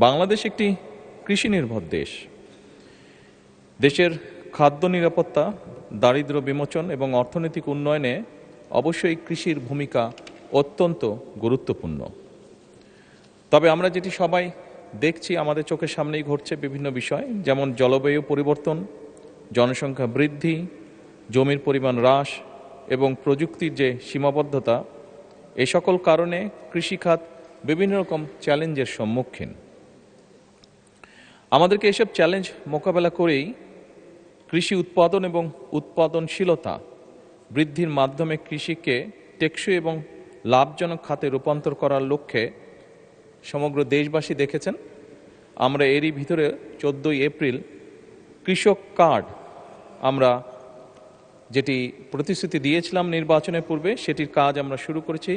বাংলাদেশ একটি কৃষি নির্ভর দেশ। দেশের খাদ্য নিরাপত্তা, দারিদ্র্য বিমোচন এবং অর্থনৈতিক উন্নয়নে অবশ্যই কৃষির ভূমিকা অত্যন্ত গুরুত্বপূর্ণ। তবে আমরা যেটি সবাই দেখছি, আমাদের চোখের সামনেই ঘটছে বিভিন্ন বিষয়, যেমন জলবায়ু পরিবর্তন, জনসংখ্যা বৃদ্ধি, জমির পরিমাণ হ্রাস এবং প্রযুক্তির যে সীমাবদ্ধতা, এই সকল কারণে কৃষিখাত বিভিন্ন রকম চ্যালেঞ্জের সম্মুখীন। আমাদেরকে এসব চ্যালেঞ্জ মোকাবেলা করেই কৃষি উৎপাদন এবং উৎপাদনশীলতা বৃদ্ধির মাধ্যমে কৃষিকে টেকসই এবং লাভজনক খাতে রূপান্তর করার লক্ষ্যে সমগ্র দেশবাসী দেখেছেন, আমরা এরই ভিতরে 14 এপ্রিল কৃষক কার্ড আমরা যেটি প্রতিশ্রুতি দিয়েছিলাম নির্বাচনের পূর্বে, সেটির কাজ আমরা শুরু করেছি।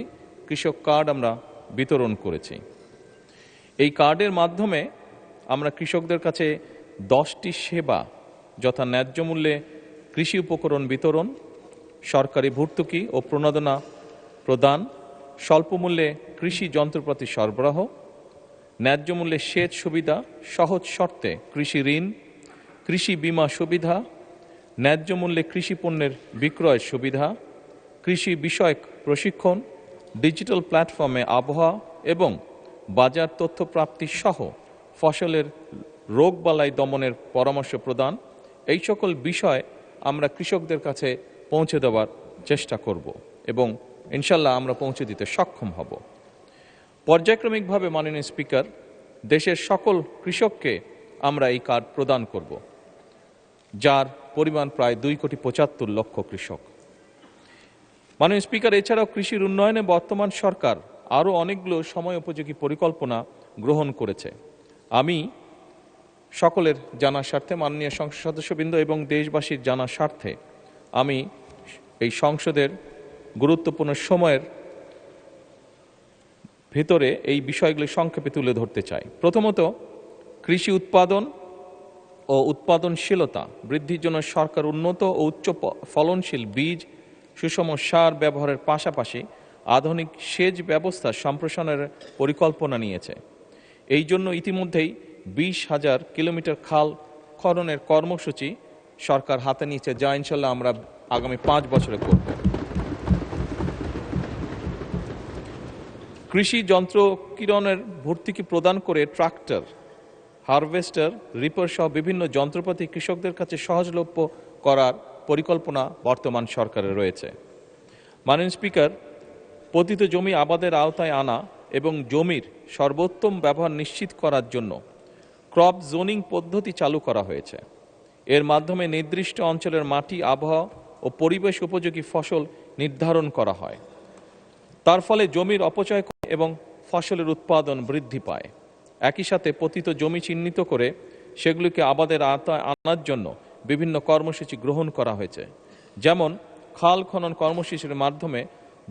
কৃষক কার্ড আমরা বিতরণ করেছি। এই কার্ডের মাধ্যমে আমরা কৃষকদের কাছে 10টি সেবা, যথা ন্যায্য মূল্যে কৃষি উপকরণ বিতরণ, সরকারি ভর্তুকি ও প্রণোদনা প্রদান, স্বল্প মূল্যে কৃষি যন্ত্রপাতি সরবরাহ, ন্যায্য মূল্যে সেচ সুবিধা, সহজ শর্তে কৃষি ঋণ, কৃষি বীমা সুবিধা, ন্যায্য মূল্যে কৃষি পণ্যের বিক্রয়ের সুবিধা, কৃষি বিষয়ক প্রশিক্ষণ, ডিজিটাল প্ল্যাটফর্মে আবহাওয়া এবং বাজার তথ্য প্রাপ্তি সহ ফসলের রোগবালাই দমনের পরামর্শ প্রদান, এই সকল বিষয় আমরা কৃষকদের কাছে পৌঁছে দেওয়ার চেষ্টা করব এবং ইনশাল্লাহ আমরা পৌঁছে দিতে সক্ষম হব। পর্যায়ক্রমিকভাবে মাননীয় স্পিকার, দেশের সকল কৃষককে আমরা এই কার্ড প্রদান করব, যার পরিমাণ প্রায় 2,75,00,000 কৃষক। মাননীয় স্পিকার, এছাড়াও কৃষির উন্নয়নে বর্তমান সরকার আরও অনেকগুলো সময় উপযোগী পরিকল্পনা গ্রহণ করেছে। আমি সকলের জানার স্বার্থে, মাননীয় সংসদ সদস্যবৃন্দ এবং দেশবাসীর জানার স্বার্থে আমি এই সংসদের গুরুত্বপূর্ণ সময়ের ভিতরে এই বিষয়গুলি সংক্ষেপে তুলে ধরতে চাই। প্রথমত, কৃষি উৎপাদন ও উৎপাদনশীলতা বৃদ্ধির জন্য সরকার উন্নত ও উচ্চ ফলনশীল বীজ, সুষম সার ব্যবহারের পাশাপাশি আধুনিক সেচ ব্যবস্থা সম্প্রসারণের পরিকল্পনা নিয়েছে। এই জন্য ইতিমধ্যেই 20,000 কিলোমিটার খাল খননের কর্মসূচি সরকার হাতে নিয়েছে, যা ইনশাল্লাহ আমরা আগামী 5 বছরে করব। কৃষি যন্ত্র কিরণের ভর্তুকি প্রদান করে ট্রাক্টর, হারভেস্টার, রিপার সহ বিভিন্ন যন্ত্রপাতি কৃষকদের কাছে সহজলভ্য করার পরিকল্পনা বর্তমান সরকারের রয়েছে। মাননীয় স্পিকার, পতিত জমি আবাদের আওতায় আনা এবং জমির সর্বোত্তম ব্যবহার নিশ্চিত করার জন্য ক্রপ জোনিং পদ্ধতি চালু করা হয়েছে। এর মাধ্যমে নির্দিষ্ট অঞ্চলের মাটি, আবহাওয়া ও পরিবেশ উপযোগী ফসল নির্ধারণ করা হয়। তার ফলে জমির অপচয় এবং ফসলের উৎপাদন বৃদ্ধি পায়। একই সাথে পতিত জমি চিহ্নিত করে সেগুলিকে আবাদের আওতায় আনার জন্য বিভিন্ন কর্মসূচি গ্রহণ করা হয়েছে, যেমন খাল খনন কর্মসূচির মাধ্যমে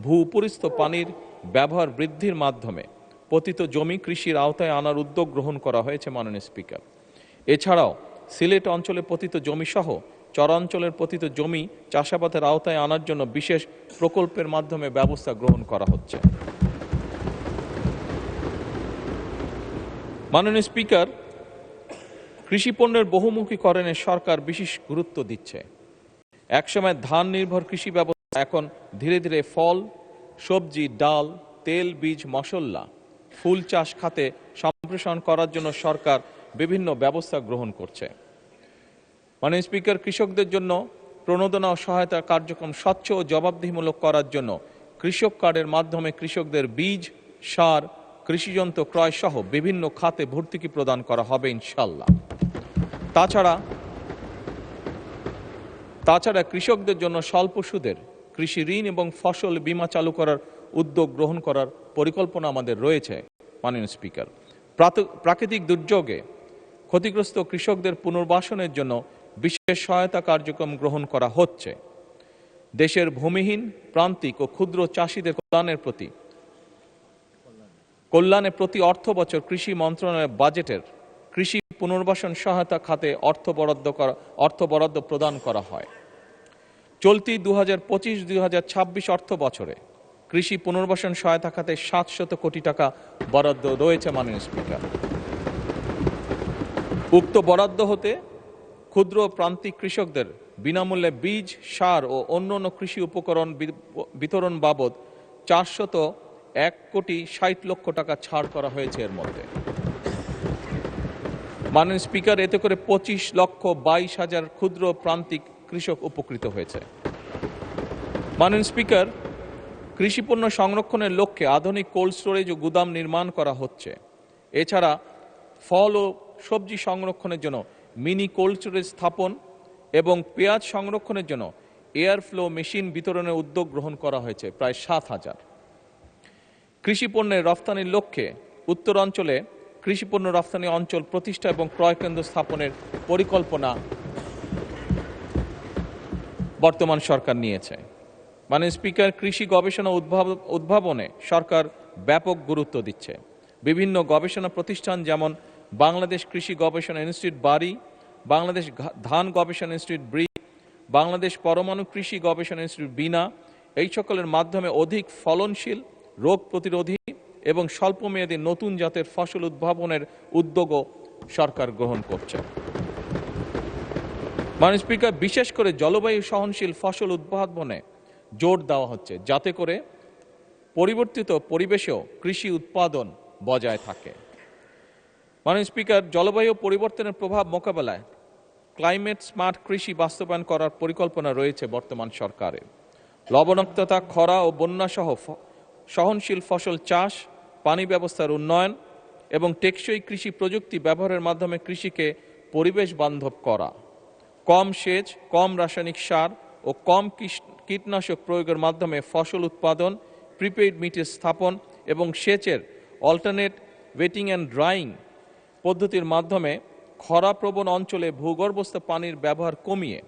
ভূ-উপরিস্থ পানির ব্যবহার বৃদ্ধির মাধ্যমে পতিত জমি কৃষির আওতায় আনার উদ্যোগ গ্রহণ করা হয়েছে। মাননীয় স্পিকার, এছাড়াও সিলেট অঞ্চলে পতিত জমি সহ চরাঞ্চলের পতিত জমি চাষাবাদের আওতায় আনার জন্য বিশেষ প্রকল্পের মাধ্যমে ব্যবস্থা গ্রহণ করা হচ্ছে। মাননীয় স্পিকার, কৃষি পণ্যের বহুমুখীকরণে সরকার বিশেষ গুরুত্ব দিচ্ছে। একসময় ধান নির্ভর কৃষি ব্যবস্থা এখন ধীরে ধীরে ফল, সবজি, ডাল, তেল, বীজ, মশলা, ফুল চাষ খাতে সম্প্রসারণ করার জন্য সরকার বিভিন্ন ব্যবস্থা গ্রহণ করছে। মাননীয় স্পিকার, কৃষকদের জন্য প্রণোদনা ও সহায়তা কার্যক্রম স্বচ্ছ ও জবাবদিহিমূলক করার জন্য কৃষক কার্ডের মাধ্যমে কৃষকদের বীজ, সার, কৃষিযন্ত্র ক্রয় সহ বিভিন্ন খাতে ভর্তুকি প্রদান করা হবে ইনশাল্লাহ। তাছাড়া কৃষকদের জন্য স্বল্প সুদের কৃষি ঋণ এবং ফসল বীমা চালু করার উদ্যোগ গ্রহণ করার পরিকল্পনা আমাদের রয়েছে। মাননীয় স্পিকার, প্রাকৃতিক দুর্যোগে ক্ষতিগ্রস্ত কৃষকদের পুনর্বাসনের জন্য বিশেষ সহায়তা কার্যক্রম গ্রহণ করা হচ্ছে। দেশের ভূমিহীন, প্রান্তিক ও ক্ষুদ্র চাষীদের কল্যাণে প্রতি অর্থ বছর কৃষি মন্ত্রণালয়ের বাজেটের কৃষি পুনর্বাসন সহায়তা খাতে অর্থ বরাদ্দ প্রদান করা হয়। চলতি 2025-2026 অর্থ বছরে কৃষি পুনর্বাসন সহায়তা খাতে 700 কোটি টাকা বরাদ্দ রয়েছে। মাননীয় স্পিকার, উক্ত বরাদ্দ হতে ক্ষুদ্র প্রান্তিক কৃষকদের বিনামূল্যে বীজ, সার ও অন্যান্য কৃষি উপকরণ বিতরণ বাবদ 401,60,00,000 টাকা ছাড় করা হয়েছে। এর মধ্যে মাননীয় স্পিকার, এতে করে 25,22,000 ক্ষুদ্র প্রান্তিক কৃষক উপকৃত হয়েছে। মাননীয় স্পিকার, কৃষিপণ্য সংরক্ষণের লক্ষ্যে আধুনিক কোল্ড স্টোরেজ ও গুদাম নির্মাণ করা হচ্ছে। এছাড়া ফল ও সবজি সংরক্ষণের জন্য মিনি কোল্ড স্টোরেজ স্থাপন এবং পেঁয়াজ সংরক্ষণের জন্য এয়ার ফ্লো মেশিন বিতরণের উদ্যোগ গ্রহণ করা হয়েছে প্রায় 7,000। কৃষিপণ্যের রফতানির লক্ষ্যে উত্তরাঞ্চলে কৃষিপণ্য রফতানি অঞ্চল প্রতিষ্ঠা এবং ক্রয় কেন্দ্র স্থাপনের পরিকল্পনা বর্তমান সরকার নিয়েছে। মাননীয় স্পিকার, কৃষি গবেষণা উদ্ভাবনে সরকার ব্যাপক গুরুত্ব দিচ্ছে। বিভিন্ন গবেষণা প্রতিষ্ঠান যেমন বাংলাদেশ কৃষি গবেষণা ইনস্টিটিউট বারি, বাংলাদেশ ধান গবেষণা ইনস্টিটিউট ব্রি, বাংলাদেশ পরমাণু কৃষি গবেষণা ইনস্টিটিউট বিনা, এই সকলের মাধ্যমে অধিক ফলনশীল, রোগ প্রতিরোধী এবং স্বল্পমেয়াদী নতুন জাতের ফসল উদ্ভাবনের উদ্যোগও সরকার গ্রহণ করছে। মাননীয় স্পিকার, বিশেষ করে জলবায়ু সহনশীল ফসল উদ্ভাবনে জোর দেওয়া হচ্ছে, যাতে করে পরিবর্তিত পরিবেশেও কৃষি উৎপাদন বজায় থাকে। মাননীয় স্পিকার, জলবায়ু পরিবর্তনের প্রভাব মোকাবেলায় ক্লাইমেট স্মার্ট কৃষি বাস্তবায়ন করার পরিকল্পনা রয়েছে বর্তমান সরকারের। লবণাক্ততা, খরা ও বন্যা সহ সহনশীল ফসল চাষ, পানি ব্যবস্থার উন্নয়ন এবং টেকসই কৃষি প্রযুক্তি ব্যবহারের মাধ্যমে কৃষিকে পরিবেশ বান্ধব করা, কম সেচ, কম রাসায়নিক সার ও কম কীটনাশক প্রয়োগের মাধ্যমে ফসল উৎপাদন, প্রিপেইড মিটার স্থাপন এবং সেচের অল্টারনেট ওয়েটিং অ্যান্ড ড্রাইং পদ্ধতির মাধ্যমে খরাপ্রবণ অঞ্চলে ভূগর্ভস্থ পানির ব্যবহার কমিয়ে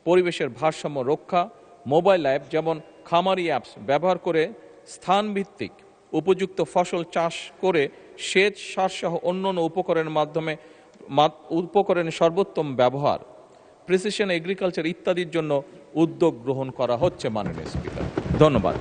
পরিবেশের ভারসাম্য রক্ষা, মোবাইল অ্যাপ যেমন খামারি অ্যাপস ব্যবহার করে স্থানভিত্তিক উপযুক্ত ফসল চাষ করে সেচ, সারসহ অন্যান্য উপকরণের সর্বোত্তম ব্যবহার, প্রিসিশন এগ্রিকালচার ইত্যাদির জন্য উদ্যোগ গ্রহণ করা হচ্ছে। মাননীয় স্পিকার, ধন্যবাদ।